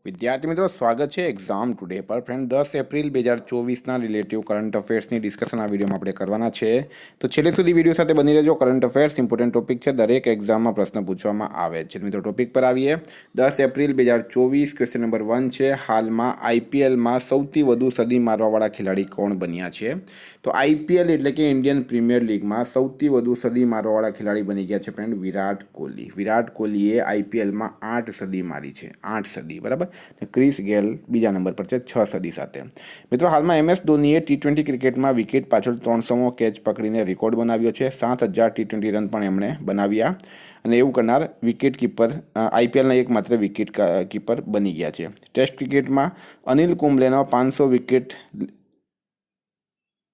વિદ્યાર્થી મિત્રો સ્વાગત છે એક્ઝામ ટુડે પર ફ્રેન્ડ 10 એપ્રિલ 2024ના રિલેટિવ કરંટ અફેર્સની ડિસ્કશન આ વિડીયોમાં આપણે કરવાના છે તો છેલ્લે સુધી વિડીયો સાથે બની રહેજો. કરંટ અફેર્સ ઇમ્પોર્ટન્ટ ટોપિક છે, દરેક એક્ઝામમાં પ્રશ્ન પૂછવામાં આવે છે. મિત્રો ટોપિક પર આવીએ. 10 એપ્રિલ 2024 ક્વેશ્ચન નંબર 1 છે, હાલમાં આઈપીએલમાં સૌથી વધુ સદી મારવાવાળા ખેલાડી કોણ બન્યા છે? તો આઈપીએલ એટલે કે ઇન્ડિયન પ્રીમિયર લીગમાં સૌથી વધુ સદી મારવાવાળા ખેલાડી બની ગયા છે ફ્રેન્ડ વિરાટ કોહલી. વિરાટ કોહલીએ આઈપીએલમાં 8 સદી મારી છે, 8 સદી, બરાબર. ક્રિસ ગેલ બીજા નંબર પર છે 6 સદી સાથે. મિત્રો હાલમાં MS ધોનીએ T20 ક્રિકેટમાં વિકેટ પાછળ 300મો કેચ પકડીને રેકોર્ડ બનાવ્યો છે. 7000 T20 રન પણ એમણે બનાવ્યા અને એવું કરનાર વિકેટ કીપર આઈપીએલના એકમાત્ર વિકેટ કીપર બની ગયા છે. ટેસ્ટ ક્રિકેટમાં અનિલ કુંબલેનો 500 વિકેટ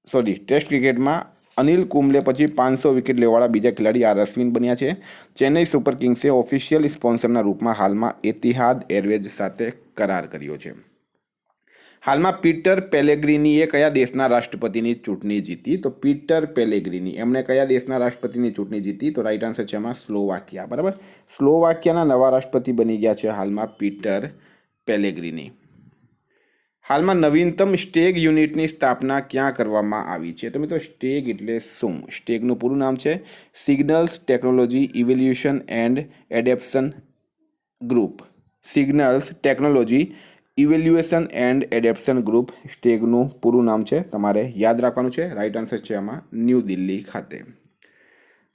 ટેસ્ટ ક્રિકેટમાં અનિલ કુંબલે પછી 500 વિકેટ લેવાવાળા બીજા ખેલાડી આર અશ્વિન બન્યા છે. ચેન્નઈ સુપર કિંગ્સે ઓફિશિયલ સ્પોન્સરના રૂપમાં હાલમાં એતિહાદ એરવેઝ સાથે કરાર કર્યો છે. હાલમાં પીટર પેલેગ્રીનીએ કયા દેશના રાષ્ટ્રપતિની ચૂંટણી જીતી? તો પીટર પેલેગ્રીની એમણે કયા દેશના રાષ્ટ્રપતિની ચૂંટણી જીતી? તો રાઈટ આન્સર છે એમાં સ્લોવાકિયા, બરાબર. સ્લોવાકિયાના નવા રાષ્ટ્રપતિ બની ગયા છે હાલમાં પીટર પેલેગ્રીની. હાલમાં નવીનતમ સ્ટેગ યુનિટની સ્થાપના ક્યાં કરવામાં આવી છે? તો મિત્રો સ્ટેગ એટલે શું? સ્ટેગનું પૂરું નામ છે signals technology evolution and adaption group. Signals technology evaluation and adaption group સ્ટેગનું પૂરું નામ છે, તમારે યાદ રાખવાનું છે. રાઈટ આન્સર છે આમાં ન્યૂ દિલ્હી ખાતે.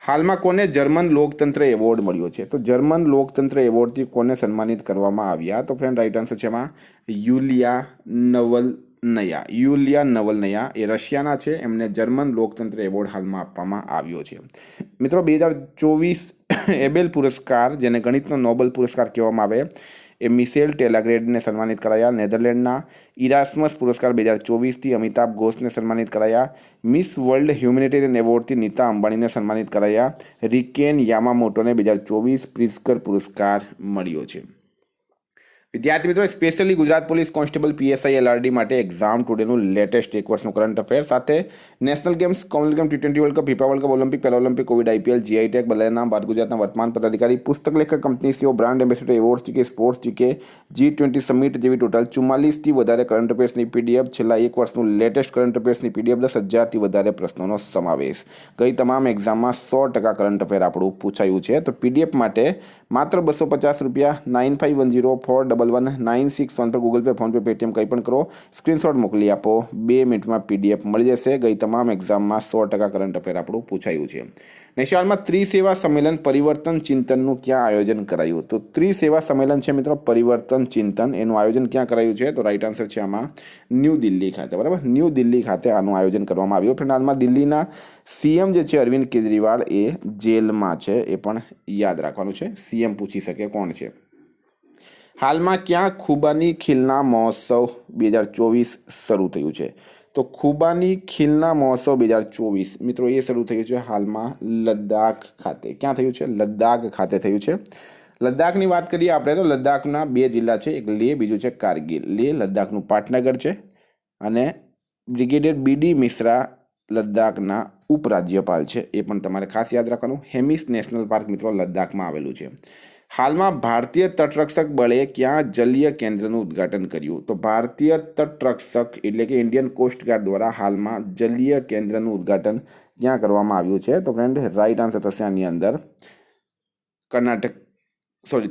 હાલમાં કોને જર્મન લોકતંત્ર એવોર્ડ મળ્યો છે? તો જર્મન લોકતંત્ર એવોર્ડથી કોને સન્માનિત કરવામાં આવ્યા? તો ફ્રેન્ડ રાઈટ આન્સર છે એમાં યુલિયા નવલનયા. યુલિયા નવલનયા એ રશિયાના છે, એમને જર્મન લોકતંત્ર એવોર્ડ હાલમાં આપવામાં આવ્યો છે. મિત્રો 2024 એબેલ પુરસ્કાર, જેને ગણિતનો નોબેલ પુરસ્કાર કહેવામાં આવે, એ મિશેલ ટેલાગ્રેડને સન્માનિત કરાયા. નેધરલેન્ડના ઇરાસ્મસ પુરસ્કાર 2024થી અમિતાભ ઘોષને સન્માનિત કરાયા. મિસ વર્લ્ડ હ્યુમેનિટેરિયન એવોર્ડથી નીતા અંબાણીને સન્માનિત કરાયા. રિકેન યામામોટોને 2024 પ્રિઝકર પુરસ્કાર મળ્યો છે. વિદ્યાર્થી મિત્રો specially Gujarat police constable PSI LRD માટે એક્ઝામ ટુડેનું લેટેસ્ટ એક વર્ષનું કરંટ અફેર સાથે national games, Commonwealth game, T20 world cup, FIFA world cup, Olympic, para Olympic, Covid, IPL, GI tag, બદલાના ભારત ગુજરાતના વર્તમાન પદાધિકારી, પુસ્તક લેખક, company CEO, brand ambassador, awards GK, sports GK, G20 summit જેવી ટોટલ 44થી વધારે કરંટ અફેર્સની PDF, છેલ્લા એક વર્ષનું લેટેસ્ટ કરંટ અફેર્સની PDF, 10,000થી વધારે પ્રશ્નોનો સમાવેશ. ગઈ તમામ એક્ઝામમાં 100% કરંટ અફેર આપણું પૂછાયું છે. તો PDF માટે માત્ર ₹250 9510411961 પર ગૂગલ પે, ફોનપે, પેટીએમ કંઈ પણ કરો, સ્ક્રીનશોટ મોકલી આપો, 2 મિનિટમાં PDF મળી જશે. ગઈ તમામ એક્ઝામમાં 100% કરંટ અફેર આપણું પૂછાયું છે. નેશનલમાં ત્રિસેવા સંમેલન પરિવર્તન ચિંતનનું ક્યાં આયોજન કરાયું? તો ત્રિસેવા સંમેલન છે મિત્રો પરિવર્તન ચિંતન, એનું આયોજન ક્યાં કરાયું છે? તો રાઈટ આન્સર છે આમાં ન્યૂ દિલ્હી ખાતે, બરાબર. ન્યૂ દિલ્હી ખાતે આનું આયોજન કરવામાં આવ્યું. પણ હાલમાં દિલ્હીના CM જે છે અરવિંદ કેજરીવાલ એ જેલમાં છે, એ પણ યાદ રાખવાનું છે. CM પૂછી શકે કોણ છે. હાલમાં ક્યાં ખુબાની ખિલના મહોત્સવ 2024 શરૂ થયું છે? તો ખુબાની ખિલના મહોત્સવ 2024 મિત્રો એ શરૂ થયું છે હાલમાં લદ્દાખ ખાતે. ક્યાં થયું છે? લદ્દાખ ખાતે થયું છે. લદ્દાખની વાત કરીએ આપણે તો લદ્દાખના 2 જિલ્લા છે, એક લેહ, બીજું છે કારગિલ. લેહ લદ્દાખનું પાટનગર છે અને બ્રિગેડિયર BD મિશ્રા લદ્દાખના ઉપરાજ્યપાલ છે, એ પણ તમારે ખાસ યાદ રાખવાનું. હેમિસ નેશનલ પાર્ક મિત્રો લદ્દાખમાં આવેલું છે. હાલમાં ભારતીય તટરક્ષક બળે ક્યાં જલીય કેન્દ્રનું ઉદ્ઘાટન કર્યું? તો ભારતીય તટરક્ષક એટલે કે ઇન્ડિયન કોસ્ટગાર્ડ દ્વારા હાલમાં જલીય કેન્દ્રનું ઉદ્ઘાટન ક્યાં કરવામાં આવ્યું છે? તો ફ્રેન્ડ રાઈટ આન્સર થશે આની અંદર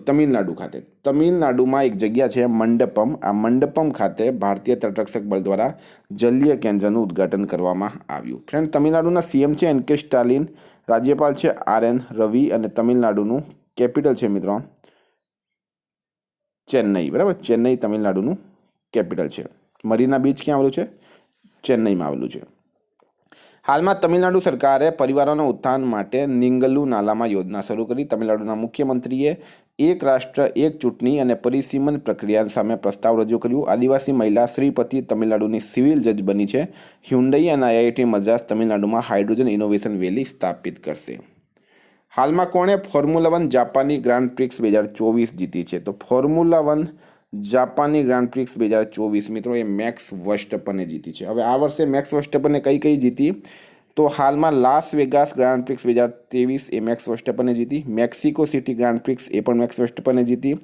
તમિલનાડુ ખાતે. તમિલનાડુમાં એક જગ્યા છે મંડપમ. આ મંડપમ ખાતે ભારતીય તટરક્ષક બળ દ્વારા જલીય કેન્દ્રનું ઉદ્ઘાટન કરવામાં આવ્યું. ફ્રેન્ડ તમિલનાડુના CM છે NK સ્ટાલિન, રાજ્યપાલ છે RN રવિ અને તમિલનાડુનું કેપિટલ છે મિત્રો ચેન્નઈ, બરાબર. ચેન્નઈ તમિલનાડુનું કેપિટલ છે. મરીના બીચ ક્યાં આવેલું છે? ચેન્નઈમાં આવેલું છે. હાલમાં તમિલનાડુ સરકારે પરિવારોના ઉત્થાન માટે નિંગલુ નાલામાં યોજના શરૂ કરી. તમિલનાડુના મુખ્યમંત્રીએ એક રાષ્ટ્ર એક ચૂંટણી અને પરિસીમન પ્રક્રિયા સામે પ્રસ્તાવ રજૂ કર્યું. આદિવાસી મહિલા શ્રીપતિ તમિલનાડુની સિવિલ જજ બની છે. હ્યુન્ડઈ અને IIT મદ્રાસ તમિલનાડુમાં હાઇડ્રોજન ઇનોવેશન વેલી સ્થાપિત કરશે. હાલમાં કોણે ફોર્મ્યુલા 1 જાપાની ગ્રાન્ડ પ્રિક્સ 2024 જીતી છે? તો ફોર્મ્યુલા 1 જાપાની ગ્રાન્ડ પ્રિક્સ 2024 મિત્રો એ મેક્સ વર્સ્ટપને જીતી છે. હવે આ વર્ષે મેક્સ વર્સ્ટપને કઈ જીતી? તો હાલમાં લાસ વેગાસ ગ્રાન્ડ પ્રિક્સ 2023 એ મેક્સ વર્સ્ટપને જીતી. મેક્સિકો સિટી ગ્રાન્ડ પ્રિક્સ એ પણ મેક્સ વર્સ્ટપને જીતી.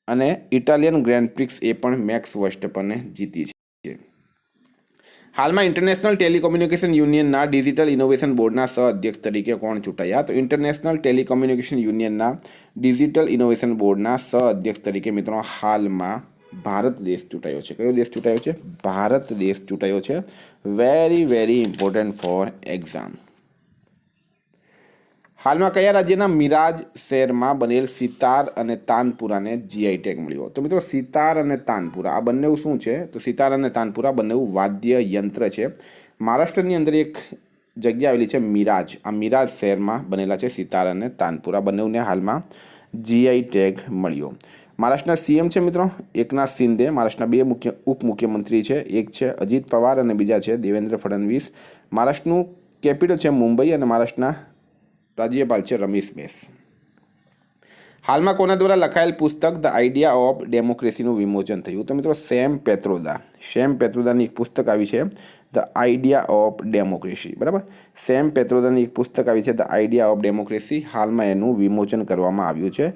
અને ઇટાલિયન ગ્રેન્ડ પ્રિક્સ એ પણ મેક્સ વર્સ્ટેપને જીતી છે. હાલમાં ઇન્ટરનેશનલ ટેલિકોમ્યુનિકેશન યુનિયનના ડિજિટલ ઇનોવેશન બોર્ડના સહ-અધ્યક્ષ તરીકે કોણ ચૂંટાયા? તો ઇન્ટરનેશનલ ટેલિકોમ્યુનિકેશન યુનિયનના ડિજિટલ ઇનોવેશન બોર્ડના સહ-અધ્યક્ષ તરીકે મિત્રો હાલમાં ભારત દેશ ચૂંટાયો છે. કયો દેશ ચૂંટાયો છે? ભારત દેશ ચૂંટાયો છે. Very important for exam. હાલમાં કયા રાજ્યના મિરાજ શહેરમાં બનેલ સિતાર અને તાનપુરાને જીઆઈ ટેગ મળ્યો? તો મિત્રો સિતાર અને તાનપુરા આ બંને શું છે? તો સિતાર અને તાનપુરા બંને વાદ્ય યંત્ર છે. મહારાષ્ટ્રની અંદર એક જગ્યા આવેલી છે મિરાજ. આ મિરાજ શહેરમાં બનેલા છે સિતાર અને તાનપુરા. બંનેને હાલમાં જીઆઈ ટેગ મળ્યો. મહારાષ્ટ્રના સીએમ છે મિત્રો એકનાથ શિંદે. મહારાષ્ટ્રના 2 ઉપમુખ્યમંત્રી છે, એક છે અજીત પવાર અને બીજા છે દેવેન્દ્ર ફડણવીસ. મહારાષ્ટ્રનું કેપિટલ છે મુંબઈ અને મહારાષ્ટ્રના રાજ્યપાલ છે રમેશ બેસ. હાલમાં કોના દ્વારા લખાયેલ પુસ્તક ધ આઈડિયા ઓફ ડેમોક્રેસીનું વિમોચન થયું? તો મિત્રો સેમ પેત્રોદાની એક પુસ્તક આવી છે ધ આઈડિયા ઓફ ડેમોક્રેસી. બરાબર, સેમ પેત્રોદાની એક પુસ્તક આવી છે ધ આઈડિયા ઓફ ડેમોક્રેસી. હાલમાં એનું વિમોચન કરવામાં આવ્યું છે.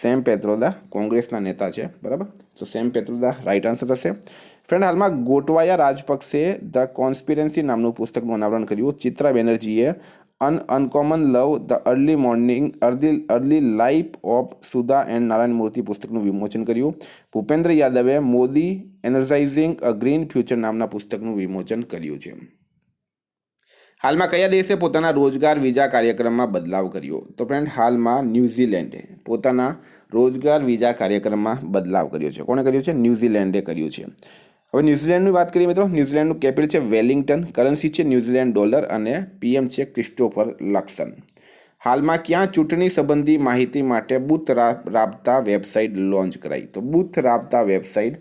સેમ પેત્રોદા કોંગ્રેસના નેતા છે. બરાબર, તો સેમ પેત્રોદા રાઈટ આન્સર થશે. ફ્રેન્ડ, હાલમાં ગોટવાયા રાજપક્ષે ધ કોન્સ્પિરન્સી નામનું પુસ્તકનું અનાવરણ કર્યું. ચિત્રા બેનર્જીએ uncommon love the early life of Sudha and Narayan મૂર્તિ પુસ્તકનું વિમોચન કર્યું. ભૂપેન્દ્ર યાદવે મોદી એનર્જાઇઝિંગ અ ગ્રીન ફ્યુચર નામના પુસ્તકનું વિમોચન કર્યું છે. હાલમાં કયા દેશે પોતાના રોજગાર વિઝા કાર્યક્રમમાં બદલાવ કર્યો? તો ફ્રેન્ડ, હાલમાં ન્યૂઝીલેન્ડે પોતાના રોજગાર વિઝા કાર્યક્રમમાં બદલાવ કર્યો છે. કોણે કર્યો છે? ન્યૂઝીલેન્ડે કર્યું છે. હવે ન્યૂઝીલેન્ડની વાત કરીએ મિત્રો. ન્યૂઝીલેન્ડનું કેપિટલ છે વેલિંગ્ટન. કરન્સી છે ન્યૂઝીલેન્ડ ડોલર અને પીએમ છે ક્રિસ્ટોફર લક્સન. હાલમાં ક્યાં ચૂંટણી સંબંધી માહિતી માટે બૂથ રાબતા વેબસાઇટ લોન્ચ કરાઈ? તો બૂથ રાબતા વેબસાઇટ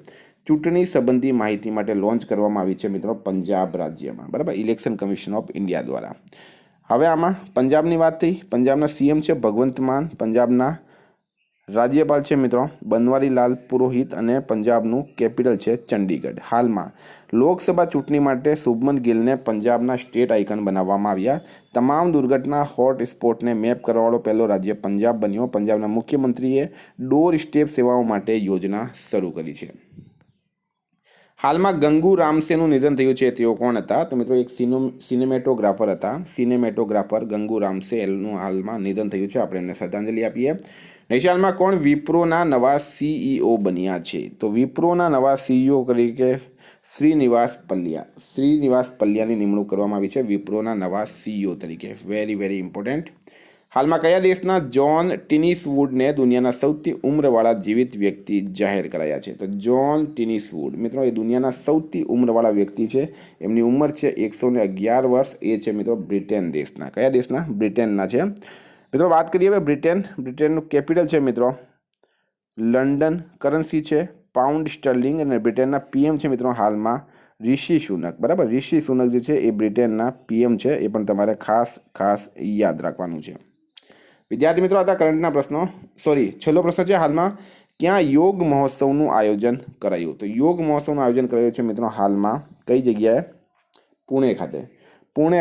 ચૂંટણી સંબંધી માહિતી માટે લોન્ચ કરવામાં આવી છે મિત્રો પંજાબ રાજ્યમાં. બરાબર, ઇલેક્શન કમિશન ઓફ ઇન્ડિયા દ્વારા. હવે આમાં પંજાબની વાત થઈ. પંજાબના સીએમ છે ભગવંત માન. પંજાબના રાજ્યપાલ છે મિત્રો બનવારીલાલ પુરોહિત અને પંજાબનું કેપિટલ છે ચંડીગઢ. હાલમાં લોકસભા ચૂંટણી માટે શુભમન ગિલને પંજાબના સ્ટેટ આઇકન બનાવવામાં આવ્યા. તમામ દુર્ઘટના હોટ સ્પોટને મેપ કરવાવાળો પહેલો રાજ્ય પંજાબ બન્યો. પંજાબના મુખ્યમંત્રીએ ડોર સ્ટેપ સેવાઓ માટે યોજના શરૂ કરી છે. હાલમાં ગંગુ રામસેનું નિધન થયું છે. તેઓ કોણ હતા? તો મિત્રો એક સિનેમેટોગ્રાફર હતા. સિનેમેટોગ્રાફર ગંગુ રામસેનું હાલમાં નિધન થયું છે. આપણે એમને શ્રદ્ધાંજલિ આપીએ. હાલમાં કોણ વિપ્રોના નવા સીઈઓ બન્યા છે? તો વિપ્રોના નવા સીઈઓ તરીકે શ્રીનિવાસ પલ્લિયાની નિમણૂક કરવામાં આવી છે વિપ્રોના નવા સીઈઓ તરીકે. Very important. હાલમાં કયા દેશના જ્હોન ટિનિસવુડને દુનિયાના સૌથી ઉંમરવાળા જીવિત વ્યક્તિ જાહેર કરાયા છે? તો જ્હોન ટિનિસવુડ મિત્રો એ દુનિયાના સૌથી ઉંમરવાળા વ્યક્તિ છે. એમની ઉંમર છે 111 વર્ષ. એ છે મિત્રો બ્રિટેન દેશના. કયા દેશના? બ્રિટેનના છે. મિત્રો વાત કરીએ હવે બ્રિટેનનું કેપિટલ છે મિત્રો લંડન. કરન્સી છે પાઉન્ડ સ્ટર્લિંગ અને બ્રિટેનના પીએમ છે મિત્રો હાલમાં ઋષિ સુનક. બરાબર, ઋષિ સુનક જે છે એ બ્રિટેનના પીએમ છે. એ પણ તમારે ખાસ યાદ રાખવાનું છે. વિદ્યાર્થી મિત્રો, હતા કરંટના પ્રશ્નો. છેલ્લો પ્રશ્ન છે. હાલમાં ક્યાં યોગ મહોત્સવનું આયોજન કરાયું? તો યોગ મહોત્સવનું આયોજન કરાયું છે મિત્રો હાલમાં કઈ જગ્યાએ? પુણે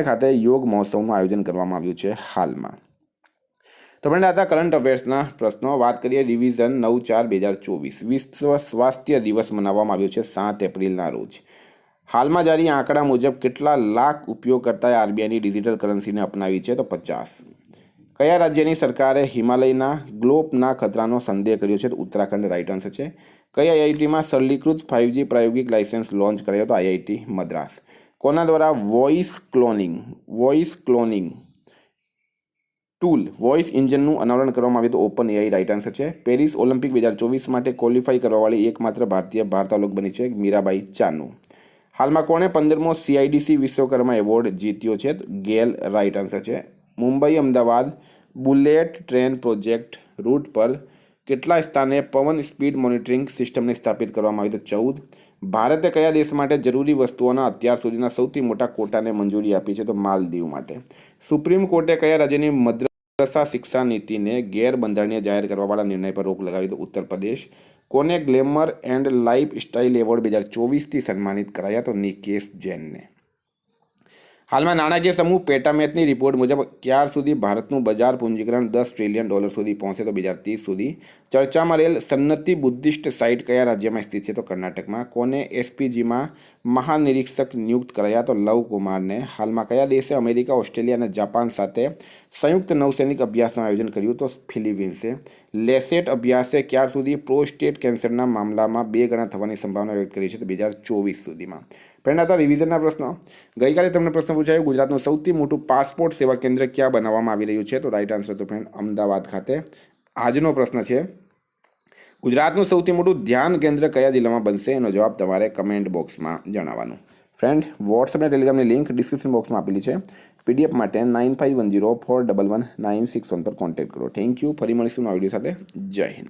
ખાતે યોગ મહોત્સવનું આયોજન કરવામાં આવ્યું છે હાલમાં. તો ફ્રેન્ડ, હતા કરંટ અફેર્સના પ્રશ્નો. વાત કરીએ રિવિઝન 9/4/2024. વિશ્વ સ્વાસ્થ્ય દિવસ મનાવવામાં આવ્યો છે 7 એપ્રિલના રોજ. હાલમાં જારી આંકડા મુજબ કેટલા લાખ ઉપયોગકર્તાએ આરબીઆઈની ડિજિટલ કરન્સીને અપનાવી છે? તો 50. કયા રાજ્યની સરકારે હિમાલયના ગ્લોપના ખતરાનો સંદેહ કર્યો છે? તો ઉત્તરાખંડ રાઈટ આન્સર છે. કઈ આઈઆઈટીમાં સરળીકૃત 5G પ્રાયોગિક લાયસન્સ લોન્ચ કર્યો? તો આઈઆઈટી મદ્રાસ. કોના દ્વારા વોઇસ ક્લોનિંગ ટૂલ વોઇસ એન્જિનનું અનાવરણ કરવામાં આવ્યું? તો ઓપન એઆઈ રાઈટ આન્સર છે. પેરિસ ઓલિમ્પિક 2024 માટે ક્વોલિફાય કરવાવાળી એકમાત્ર ભારતીય ભારોત્તોલક બની છે મીરાબાઈ ચાનુ. હાલમાં કોણે 15મો CIDC વિશ્વકર્મા એવોર્ડ જીત્યો છે? ગેલ રાઈટ આન્સર છે. Mumbai Ahmedabad bullet train project route પર કેટલા સ્થાને પવન સ્પીડ મોનિટરિંગ સિસ્ટમને સ્થાપિત કરવામાં આવી? તો 14. ભારતે કયા દેશ માટે જરૂરી વસ્તુઓના અત્યાર સુધીના સૌથી મોટા કોટાને મંજૂરી આપી છે? તો માલદીવ માટે. સુપ્રીમ કોર્ટે કયા રાજ્યની મદ્રસા શિક્ષા નીતિને ગેરબંધારણીય જાહેર કરવાવાળા નિર્ણય પર રોક લગાવી? તો ઉત્તર પ્રદેશ. કોને glamour and lifestyle award 2024થી સન્માનિત કરાયા? તો નિકેશ જૈનને. હાલમાં નાણાકીય સમૂહ પેટામેથની રિપોર્ટ મુજબ ક્યાર સુધી ભારતનું બજાર પૂંજીકરણ $10 ટ્રિલિયન સુધી પહોંચે તો 2030 સુધી ચર્ચામાં રહેલ સન્નતિ બુદ્ધિસ્ટ સાઇટ કયા રાજ્યમાં સ્થિત છે? તો કર્ણાટકમાં. કોને એસપીજીમાં મહાનિરીક્ષક નિયુક્ત કરાયા? તો લવ કુમારને. હાલમાં કયા દેશે અમેરિકા, ઓસ્ટ્રેલિયા અને જાપાન સાથે સંયુક્ત નૌસૈનિક અભ્યાસનું આયોજન કર્યું? તો ફિલિપિન્સે. લેસેટ અભ્યાસે ક્યાર સુધી પ્રોસ્ટેટ કેન્સરના મામલામાં 2 ગણા થવાની સંભાવના વ્યક્ત કરી છે? તો 2024 સુધીમાં. ફ્રેન્ડ, હતા રિવિઝનના પ્રશ્નો. ગઈકાલે તમને પ્રશ્ન પૂછાયો ગુજરાતનું સૌથી મોટું પાસપોર્ટ સેવા કેન્દ્ર ક્યાં બનાવવામાં આવી રહ્યું છે? તો રાઈટ આન્સર તો ફ્રેન્ડ અમદાવાદ ખાતે. આજનો પ્રશ્ન છે ગુજરાતનું સૌથી મોટું ધ્યાન કેન્દ્ર કયા જિલ્લામાં બનશે? એનો જવાબ તમારે કમેન્ટ બોક્સમાં જણાવવાનું. ફ્રેન્ડ, વોટ્સએપ અને ટેલિગ્રામની લિંક ડિસ્ક્રિપ્શન બોક્સમાં આપેલી છે. પીડીએફ માટે 9510411961 પર કોન્ટેક્ટ કરો. Thank you. ફરી મળીશું નવા વિડીયો સાથે. જય હિન્દ.